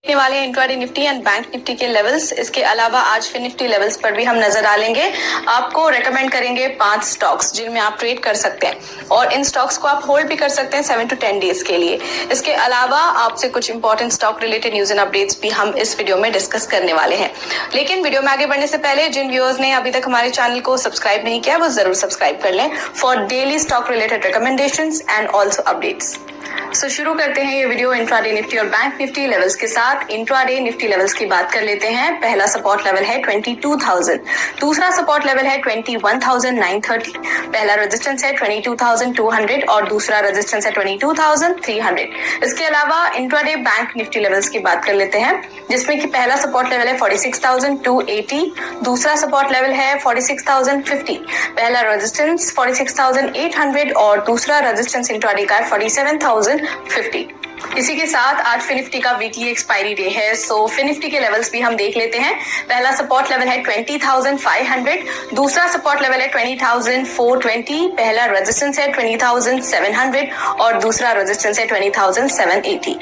देखने वाले हैं intraday Nifty and bank Nifty के लेवल्स। इसके अलावा आज फिर निफ्टी लेवल्स पर भी हम नजर डालेंगे। आपको रेकमेंड करेंगे 5 स्टॉक्स जिनमें आप ट्रेड कर सकते हैं और इन स्टॉक्स को आप होल्ड भी कर सकते हैं 7 to 10 डेज के लिए। इसके अलावा आपसे कुछ important stock related news and updates भी हम इस वीडियो में डिस्कस करने वाले हैं। लेकिन वीडियो में आगे बढ़ने से पहले जिन व्यूअर्स ने अभी तक हमारे चैनल को सब्सक्राइब नहीं किया वो जरूर सब्सक्राइब कर लें for daily stock related recommendations and also updates. शुरू करते हैं ये वीडियो इंट्राडे निफ्टी और बैंक निफ्टी लेवल्स के साथ। इंट्राडे निफ्टी लेवल्स की बात कर लेते हैं। पहला सपोर्ट लेवल है 22,000, दूसरा सपोर्ट लेवल है 21,930, पहला रेजिस्टेंस है 22,200 और दूसरा रेजिस्टेंस है 22,300। इसके अलावा इंट्राडे बैंक निफ्टी लेवल्स की बात कर लेते हैं जिसमें कि पहला सपोर्ट लेवल है 46,280, दूसरा सपोर्ट लेवल है 46,050, पहला रेजिस्टेंस 46,800 और दूसरा रेजिस्टेंस इंट्राडे का 47,050। इसी के साथ आज फिर निफ्टी का वीकली एक्सपायरी डे है, सो फिर निफ्टी के लेवल्स भी हम देख लेते हैं। पहला सपोर्ट लेवल है 20,500, दूसरा सपोर्ट लेवल है 20,420, पहला रेजिस्टेंस है 20,700 और दूसरा रेजिस्टेंस है 20,780।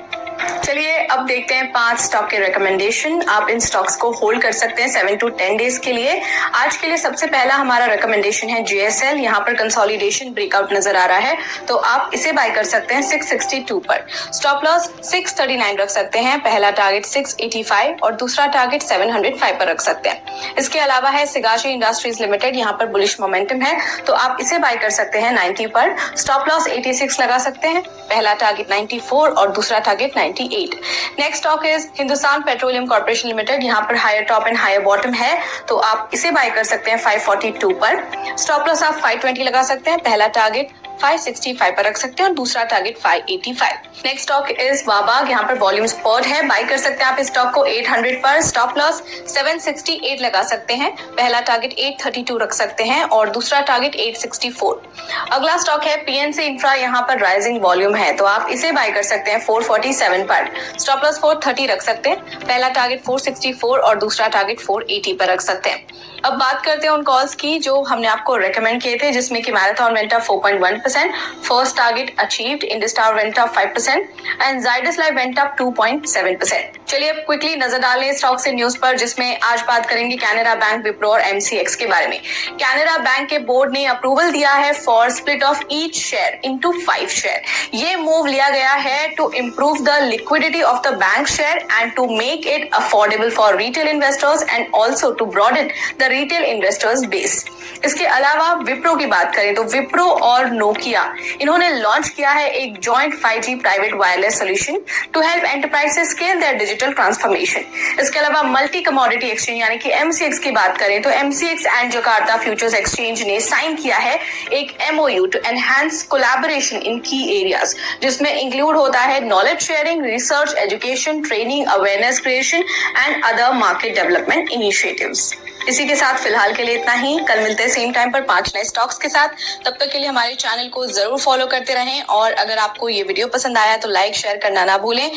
चलिए अब देखते हैं 5 स्टॉक के रिकमेंडेशन। आप इन स्टॉक्स को होल्ड कर सकते हैं 7 to 10 डेज के लिए। आज के लिए सबसे पहला हमारा रिकमेंडेशन है JSL। यहाँ पर कंसोलिडेशन ब्रेकआउट नजर आ रहा है तो आप इसे बाय कर सकते हैं 662 पर। स्टॉप लॉस 639 रख सकते हैं, पहला टारगेट 685 और दूसरा टारगेट 705 पर रख सकते हैं। इसके अलावा है सिगाची इंडस्ट्रीज लिमिटेड, यहाँ पर बुलिश मोमेंटम है तो आप इसे बाय कर सकते हैं 90 पर। स्टॉप लॉस 86 लगा सकते हैं, पहला टारगेट 94 और दूसरा target 98। Next stock is Hindustan Petroleum Corporation Limited, यहाँ पर higher top and higher bottom है तो आप इसे बाय कर सकते हैं 542 पर। स्टॉप लॉस आप 520 लगा सकते हैं, पहला टारगेट 565 पर रख सकते हैं और दूसरा टारगेट 585। नेक्स्ट स्टॉक इज वाबाग, यहाँ पर वॉल्यूम स्पॉट है, बाय कर सकते हैं आप इस स्टॉक को 800 पर। स्टॉप लॉस 768 लगा सकते हैं, पहला टारगेट 832 रख सकते हैं और दूसरा टारगेट 864। अगला स्टॉक है PNC इंफ्रा, यहाँ पर राइजिंग वॉल्यूम है तो आप इसे बाय कर सकते हैं 447 पर। स्टॉप लॉस 430 रख सकते हैं, पहला टारगेट 464 और दूसरा टारगेट 480 पर रख सकते हैं। अब बात करते हैं उन कॉल्स की जो हमने आपको रेकमेंड किए थे, जिसमें कि Marathon went up 4.1%, first target achieved, IndoStar went up 5% and Zydus life went up 2.7%। चलिए अब क्विकली नजर डालें स्टॉक से न्यूज पर, जिसमें आज बात करेंगे कैनरा बैंक, विप्रो और MCX के बारे में। कैनरा बैंक के बोर्ड ने अप्रूवल दिया है for split of each share into 5 share. ये मूव लिया गया है to improve the liquidity of the bank share and to make it affordable for retail investors and also to broaden the retail investors base. इसके अलावा विप्रो की बात करें तो विप्रो और नोकिया इन्होंने लॉन्च किया है एक joint 5G private wireless solution to help enterprises scale their digital transformation. इसके अलावा मल्टी कमोडिटी एक्सचेंज यानी कि MCX की बात करें तो MCX and Jakarta futures exchange ने साइन किया है एक MOU to enhance collaboration in key areas, जिसमें इंक्लूड होता है knowledge sharing, research, education, training, awareness creation and other market development initiatives. इसी के साथ फिलहाल के लिए इतना ही। कल मिलते हैं सेम टाइम पर 5 नए स्टॉक्स के साथ। तब तक के लिए हमारे चैनल को जरूर फॉलो करते रहें और अगर आपको ये वीडियो पसंद आया तो लाइक शेयर करना ना भूलें।